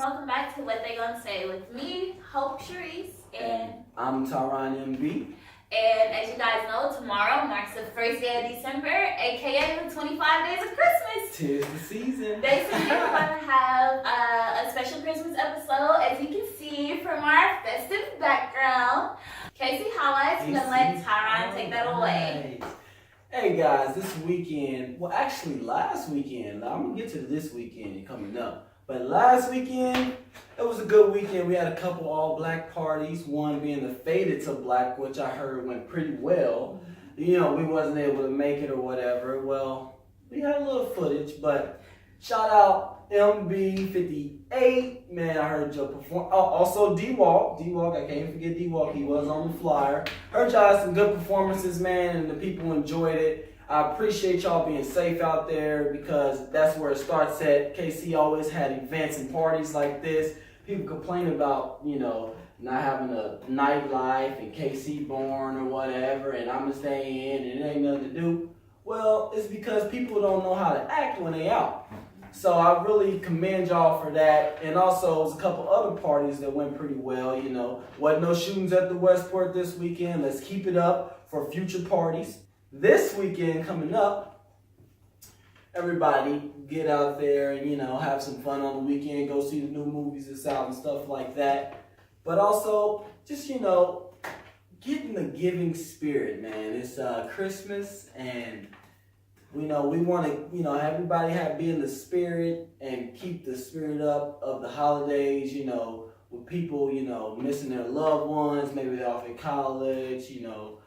welcome back to What They Gonna Say with me, Hope Sharice, and I'm Tyron MB. And as you guys know, tomorrow marks the first day of December, aka the 25 days of Christmas. 'Tis the season. Basically, we're going to have a special Christmas episode, as you can see from our festive background. Casey highlights, I'm going to let Tyron take that away. Hey guys, this weekend, well actually last weekend, I'm going to get to this weekend coming up. But last weekend, it was a good weekend. We had a couple all-black parties, one being the Faded to Black, which I heard went pretty well. You know, we wasn't able to make it or whatever. Well, we had a little footage, but shout out MB58. Man, I heard Joe perform. Oh, also D-Walk, I can't forget D-Walk. He was on the flyer. Heard y'all had some good performances, man, and the people enjoyed it. I appreciate y'all being safe out there because that's where it starts at. KC always had events and parties like this. People complain about, you know, not having a nightlife and KC born or whatever, and I'm gonna stay in and it ain't nothing to do. Well, it's because people don't know how to act when they out. So I really commend y'all for that. And also, there's a couple other parties that went pretty well, you know. Wasn't no shootings at the Westport this weekend. Let's keep it up for future parties. This weekend coming up, everybody get out there and, you know, have some fun on the weekend, go see the new movies that's out and stuff like that. But also, just, you know, get in the giving spirit, man. It's Christmas and, you know, we want to, you know, everybody be in the spirit and keep the spirit up of the holidays, you know, with people, you know, missing their loved ones, maybe they're off at college, you know,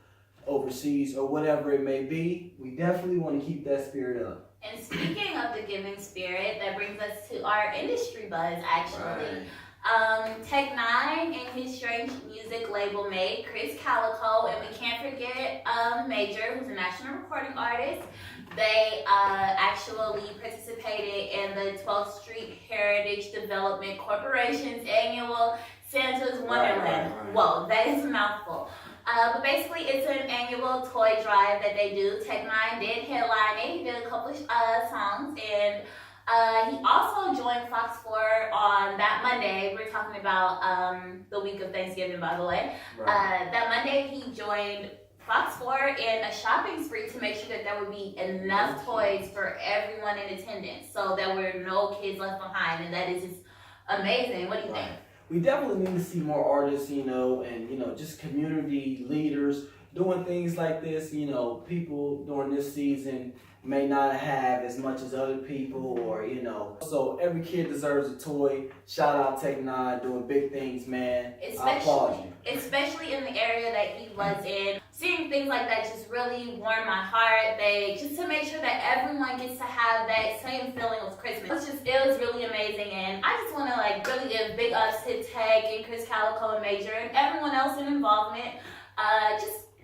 overseas or whatever it may be. We definitely want to keep that spirit up. And speaking of the giving spirit, that brings us to our industry buzz, actually. Right. Tech Nine and his strange music label mate, Chris Calico, and we can't forget Major, who's a national recording artist. They actually participated in the 12th Street Heritage Development Corporation's annual Santa's Wonderland. Right. Whoa, that is a mouthful. But basically, it's an annual toy drive that they do. Tech Nine did headline it. He did a couple songs, and he also joined Fox 4 on that Monday. We're talking about the week of Thanksgiving, by the way. Right. That Monday, he joined Fox 4 in a shopping spree to make sure that there would be enough toys for everyone in attendance, so there were no kids left behind, and that is just amazing. What do you think? We definitely need to see more artists, you know, and, you know, just community leaders doing things like this. You know, people during this season may not have as much as other people, or, you know. So every kid deserves a toy. Shout out Tech Nine, doing big things, man. I applaud you. Especially in the area that he was in. Seeing things like that just really warmed my heart. Just to make sure that everyone gets to have that same feeling of Christmas. It was really amazing, and I just want to really give big ups to Tech and Chris Calico and Major and everyone else in involvement.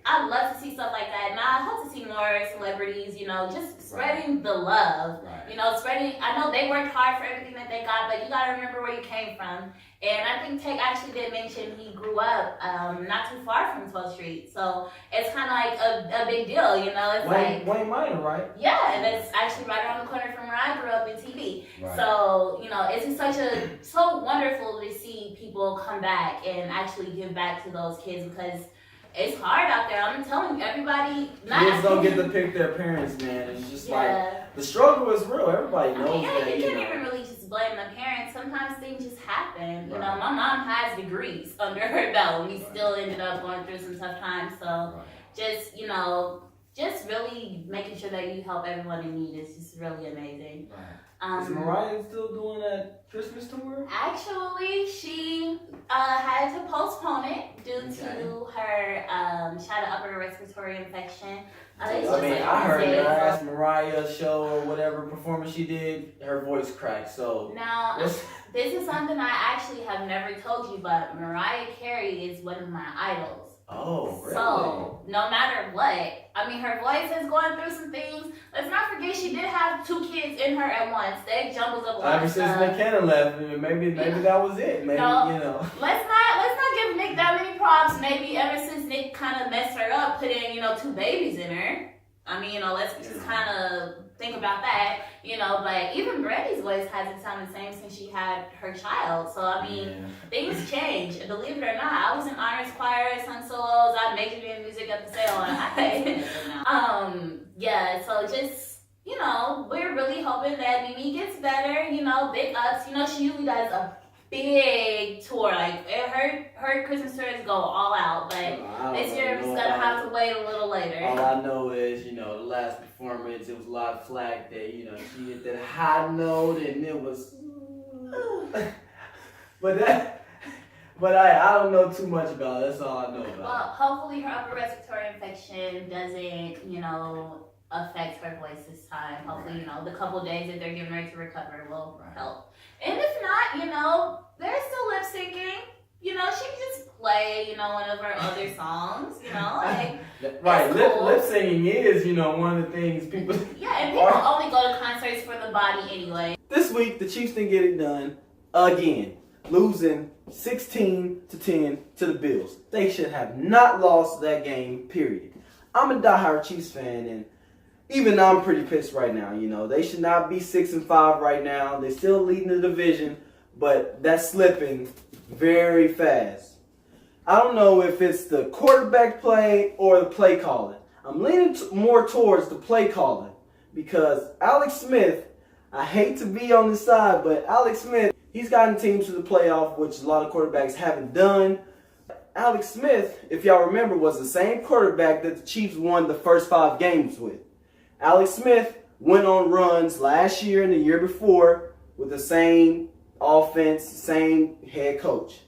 I'd love to see stuff like that, and I hope to see more celebrities, you know, just spreading the love, you know, I know they worked hard for everything that they got, but you got to remember where you came from. And I think Tech actually did mention he grew up not too far from 12th Street, so it's kind of like a big deal, you know. It's Wayne Minor, right? Yeah, and it's actually right around the corner from where I grew up in TV. Right. So, you know, it's just so wonderful to see people come back and actually give back to those kids, because it's hard out there. I'm telling you, everybody. Kids don't get to pick their parents, man. It's just like the struggle is real. Everybody knows that. You can't even really just blame the parents. Sometimes things just happen. You know, my mom has degrees under her belt. We still ended up going through some tough times. So just, you know, just really making sure that you help everyone in need is just really amazing. Is Mariah still doing that Christmas tour? Actually, she had to postpone it due to her she had an upper respiratory infection. I heard the last Mariah show or whatever performance she did, her voice cracked. So now this is something I actually have never told you, but Mariah Carey is one of my idols. Oh, really? So, no matter what, I mean, her voice is going through some things. Let's not forget she did have 2 kids in her at once. They jumbled up a lot Ever of stuff. since McKenna left, maybe that was it. Maybe, no, you know. Let's not give Nick that many props. Maybe ever since Nick kind of messed her up, putting, you know, 2 babies in her. I mean, you know, let's just kind of think about that, you know. But even Brandy's voice hasn't sounded the same since she had her child. So I mean, things change. And believe it or not, I was in honors choir, sung solos. I majored in music at the sale, and yeah. So just, you know, we're really hoping that Mimi gets better. You know, big ups. You know, she usually does a big tour. Like her Christmas tours go all out, but this year we're just gonna have to wait a little later. All I know is, you know, the last performance, it was a lot of flack that, you know, she hit that high note and it was but I don't know too much about it. That's all I know about. Well, hopefully her upper respiratory infection doesn't, you know, affect her voice this time. Hopefully, you know, the couple days that they're getting ready to recover will help. And if not, you know, they're still lip syncing. You know, she can just play, you know, one of her other songs, you know, like. Right, cool. lip singing is, you know, one of the things people. Yeah, and people only go to concerts for the body anyway. This week, the Chiefs didn't get it done again, losing 16-10 to the Bills. They should have not lost that game, period. I'm a diehard Chiefs fan, and even though I'm pretty pissed right now, you know, they should not be 6-5 right now. They're still leading the division, but that's slipping very fast. I don't know if it's the quarterback play or the play calling. I'm leaning more towards the play calling because Alex Smith, I hate to be on this side, but Alex Smith, he's gotten teams to the playoff, which a lot of quarterbacks haven't done. Alex Smith, if y'all remember, was the same quarterback that the Chiefs won the first 5 games with. Alex Smith went on runs last year and the year before with the same offense, same head coach.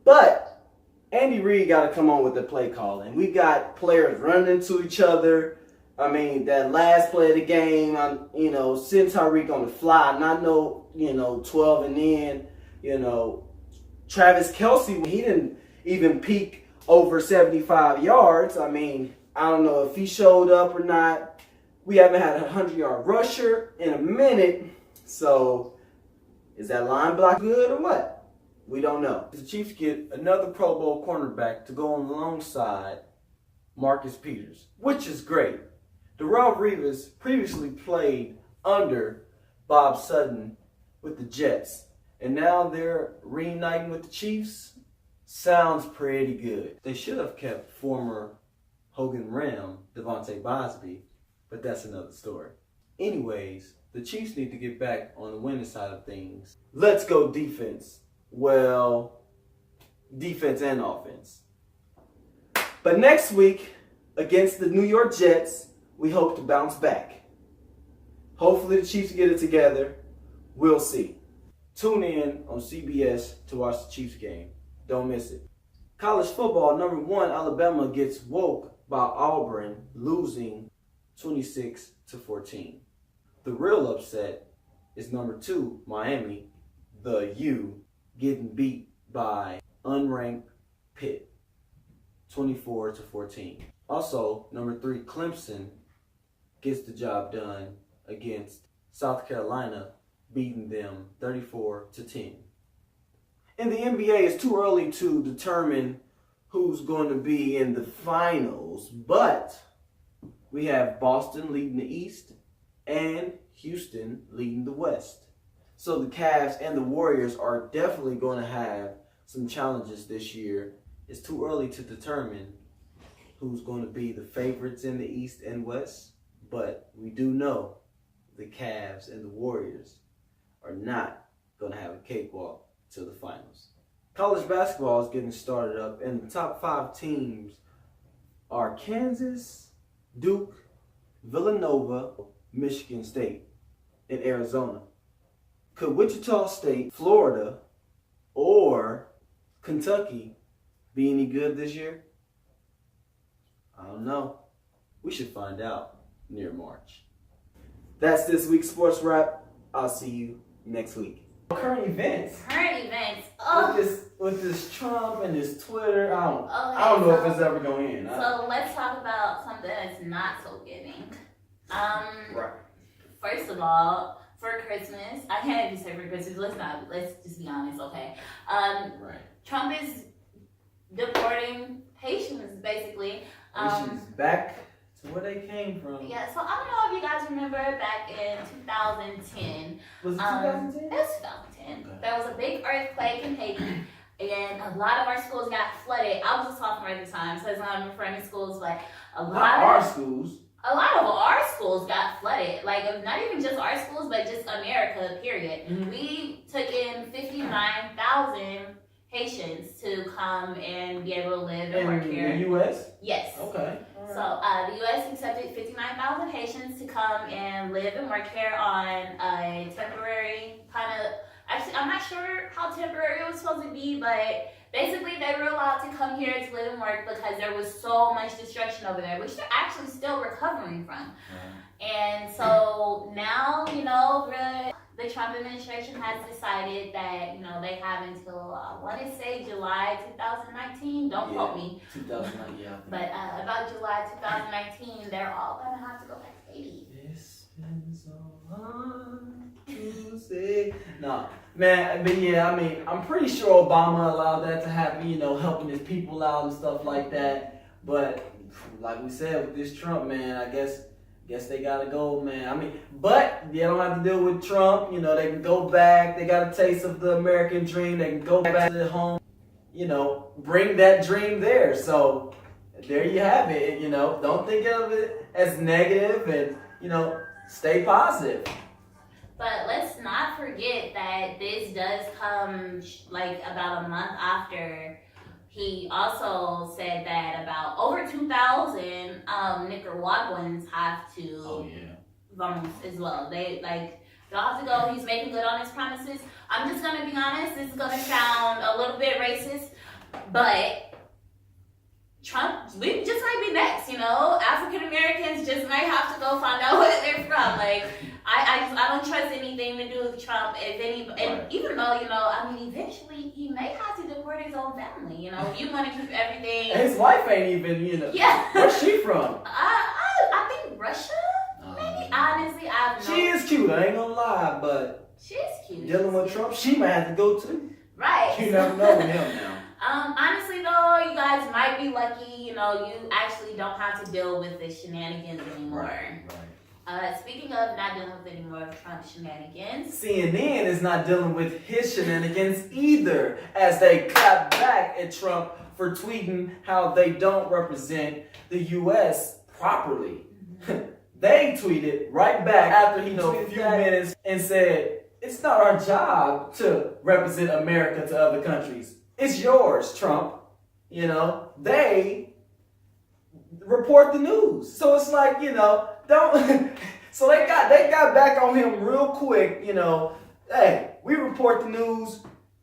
But Andy Reid got to come on with the play calling. We got players running into each other. I mean, that last play of the game, you know, send Tyreek on the fly, not no, you know, 12 and in, you know. Travis Kelce, he didn't even peak over 75 yards. I mean, I don't know if he showed up or not. We haven't had a 100-yard rusher in a minute. So, is that line block good or what? We don't know. The Chiefs get another Pro Bowl cornerback to go alongside Marcus Peters, which is great. Darrelle Revis previously played under Bob Sutton with the Jets, and now they're reuniting with the Chiefs. Sounds pretty good. They should have kept former Hogan Ram, Devontae Bosby, but that's another story. Anyways, the Chiefs need to get back on the winning side of things. Let's go defense. Well, defense and offense. But next week, against the New York Jets, we hope to bounce back. Hopefully the Chiefs get it together. We'll see. Tune in on CBS to watch the Chiefs game. Don't miss it. College football, number 1, Alabama gets woke by Auburn, losing 26-14. The real upset is number 2, Miami, the U, getting beat by unranked Pitt, 24-14. Also, number 3, Clemson gets the job done against South Carolina, beating them 34-10. In the NBA, it's too early to determine who's going to be in the finals, but we have Boston leading the East and Houston leading the West. So the Cavs and the Warriors are definitely going to have some challenges this year. It's too early to determine who's going to be the favorites in the East and West, but we do know the Cavs and the Warriors are not going to have a cakewalk to the finals. College basketball is getting started up, and the top 5 teams are Kansas, Duke, Villanova, Michigan State, and Arizona. Could Wichita State, Florida, or Kentucky be any good this year? I don't know. We should find out near March. That's this week's Sports Wrap. I'll see you next week. Current events. Oh. With this Trump and this Twitter, I don't know if it's ever going to end. So let's talk about something that's not so giving. Right. First of all, for Christmas, I can't even say for Christmas. Let's just be honest, okay? Right. Trump is deporting Haitians, basically. Haitians back So where they came from? Yeah, so I don't know if you guys remember back in 2010. Was it 2010? It was 2010. Okay. There was a big earthquake in Haiti, and a lot of our schools got flooded. I was a sophomore at the time, so it's not referring to schools, but a lot of our schools. A lot of our schools got flooded. Like, not even just our schools, but just America, period. Mm-hmm. We took in 59,000 Haitians to come and be able to live and work here. In the U.S.? Yes. Okay. So the U.S. accepted 59,000 Haitians to come and live and work here on a temporary kind of. Actually, I'm not sure how temporary it was supposed to be, but basically they were allowed to come here to live and work because there was so much destruction over there, which they're actually still recovering from. And so now, the Trump administration has decided that, they have until, I want to say July 2019. Don't quote me. 2019, yeah. But about July 2019, they're all going to have to go back to Haiti. It's been so hard to say. No, man, but yeah, I mean, I'm pretty sure Obama allowed that to happen, helping his people out and stuff like that. But like we said, with this Trump, man, I guess they gotta go, man. I mean, but they don't have to deal with Trump. They can go back. They got a taste of the American dream. They can go back to their home, bring that dream there. So there you have it. Don't think of it as negative and, stay positive. But let's not forget that this does come like about a month after he also said that about over 2,000 Nicaraguans have to vamos as well. They'll have to go. He's making good on his promises. I'm just gonna be honest. This is gonna sound a little bit racist, but Trump, we just might be next. African Americans just might have to go find out where they're from. Like, I don't trust anything to do with Trump. And even though, eventually he may have to deport his own family. If you want to keep everything. His wife ain't even, Yeah. Where's she from? I think Russia, maybe. Honestly, I have no. She is cute, I ain't gonna lie, but She is cute. dealing with Trump, she might have to go too. Right. You never know with him now. Honestly though, you guys might be lucky, you actually don't have to deal with the shenanigans anymore. Right. Speaking of not dealing with any more of Trump's shenanigans, CNN is not dealing with his shenanigans either, as they clap back at Trump for tweeting how they don't represent the U.S. properly. They tweeted right back after he tweeted a few minutes and said, "It's not our job to represent America to other countries. It's yours, Trump." They report the news. So it's like, don't. So they got back on him real quick. Hey, we report the news.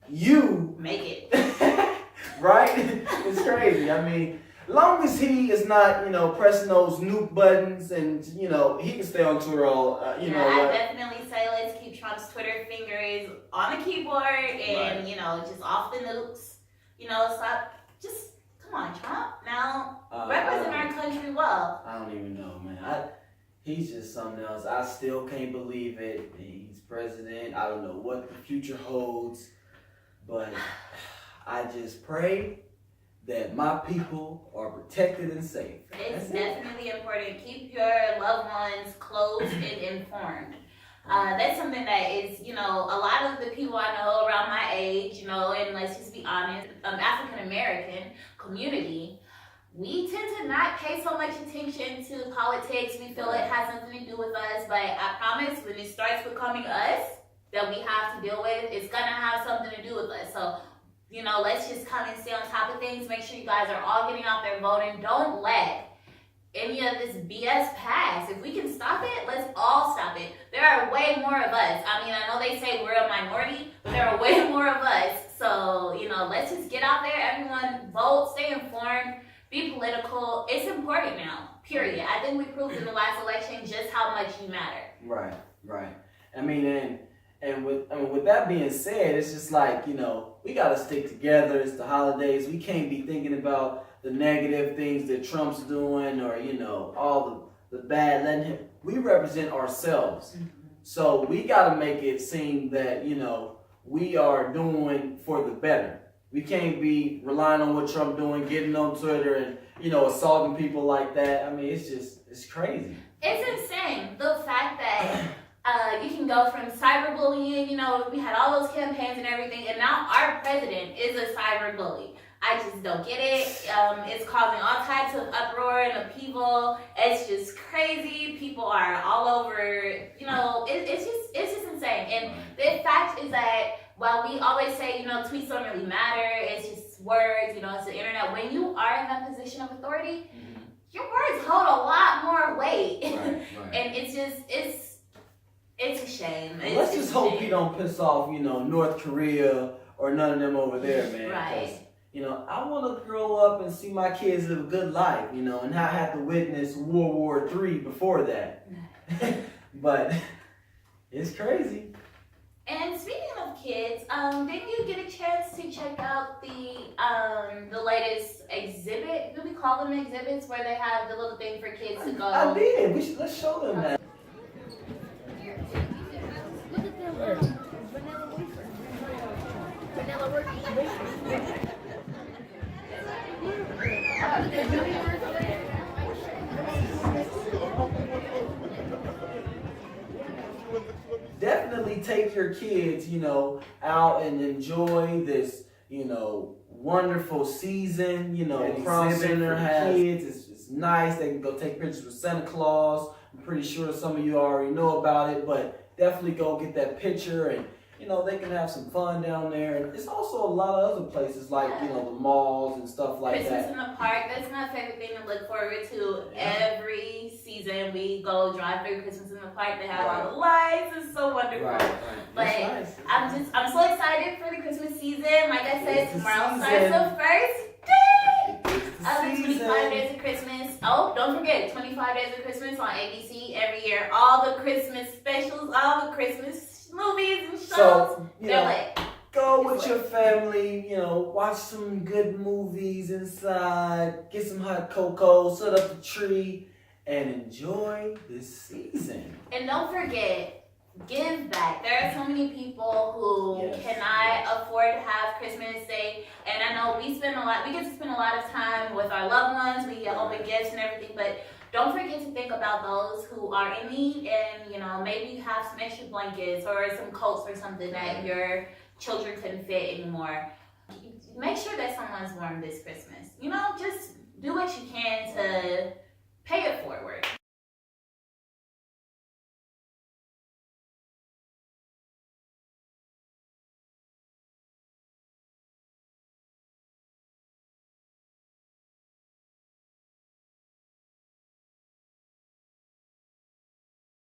You make it. Right? It's crazy. I mean, long as he is not, pressing those nuke buttons and, he can stay on Twitter all, I definitely say let's keep Trump's Twitter fingers on the keyboard and, just off the nukes. Stop. Just, come on, Trump. Now, represent our country well. I don't even know, man. He's just something else. I still can't believe it. He's president. I don't know what the future holds, but I just pray that my people are protected and safe. It's definitely important. Keep your loved ones close and informed. That's something that is, a lot of the people I know around my age, and let's just be honest, African American community, we tend to not pay so much attention to politics. We feel it has something to do with us, but I promise when it starts becoming us that we have to deal with, it's gonna have something to do with us. So, let's just kind of stay on top of things. Make sure you guys are all getting out there voting. Don't let any of this BS pass. If we can stop it, let's all stop it. There are way more of us. I mean, I know they say we're a minority, but there are way more of us. So, let's just get out there. Everyone vote, stay informed, be political. It's important now, period. I think we proved in the last election just how much you matter. Right. I mean, and with that being said, it's just like, we got to stick together. It's the holidays. We can't be thinking about the negative things that Trump's doing or, all the bad. We represent ourselves. Mm-hmm. So we got to make it seem that, we are doing for the better. We can't be relying on what Trump doing, getting on Twitter and, assaulting people like that. I mean, it's crazy. It's insane. The fact that you can go from cyberbullying, we had all those campaigns and everything, and now our president is a cyber bully. I just don't get it. It's causing all types of uproar and upheaval. It's just crazy. People are all over, it's just insane. And the fact is that while we always say, tweets don't really matter, it's just words, it's the internet. When you are in that position of authority, your words hold a lot more weight. Right. And it's a shame. Let's just hope he don't piss off, North Korea or none of them over there, man. Right. I want to grow up and see my kids live a good life, and not have to witness World War III before that. But it's crazy. And speaking of kids, didn't you get a chance to check out the latest exhibit? Do we call them exhibits where they have the little thing for kids to go? I did. Let's show them that. Look at them. Vanilla wafer. Vanilla wafer. Definitely take your kids, out and enjoy this, wonderful season. Prom Center has kids. It's nice. They can go take pictures with Santa Claus. I'm pretty sure some of you already know about it, but definitely go get that picture and they can have some fun down there. And it's also a lot of other places like, the malls and stuff like Christmas that. in the park, that's my favorite thing to look forward to. Every season we go drive through Christmas in the park. They have all the lights. It's so wonderful. Right. But Nice. I'm so excited for the Christmas season. Like I said, It's the tomorrow season. starts the first day of the 25 Season. Days of Christmas. Oh, don't forget, 25 Days of Christmas on ABC every year. All the Christmas specials, all the Christmas movies and shows. So, They're lit. go with your family, watch some good movies inside, get some hot cocoa, set up the tree, and enjoy this season. And don't forget, give back. There are so many people who cannot afford to have Christmas Day, and I know we get to spend a lot of time with our loved ones. We get open gifts and everything, but don't forget to think about those who are in need, and maybe you have some extra blankets or some coats or something that your children couldn't fit anymore. Make sure that someone's warm this Christmas. Just do what you can to pay it forward.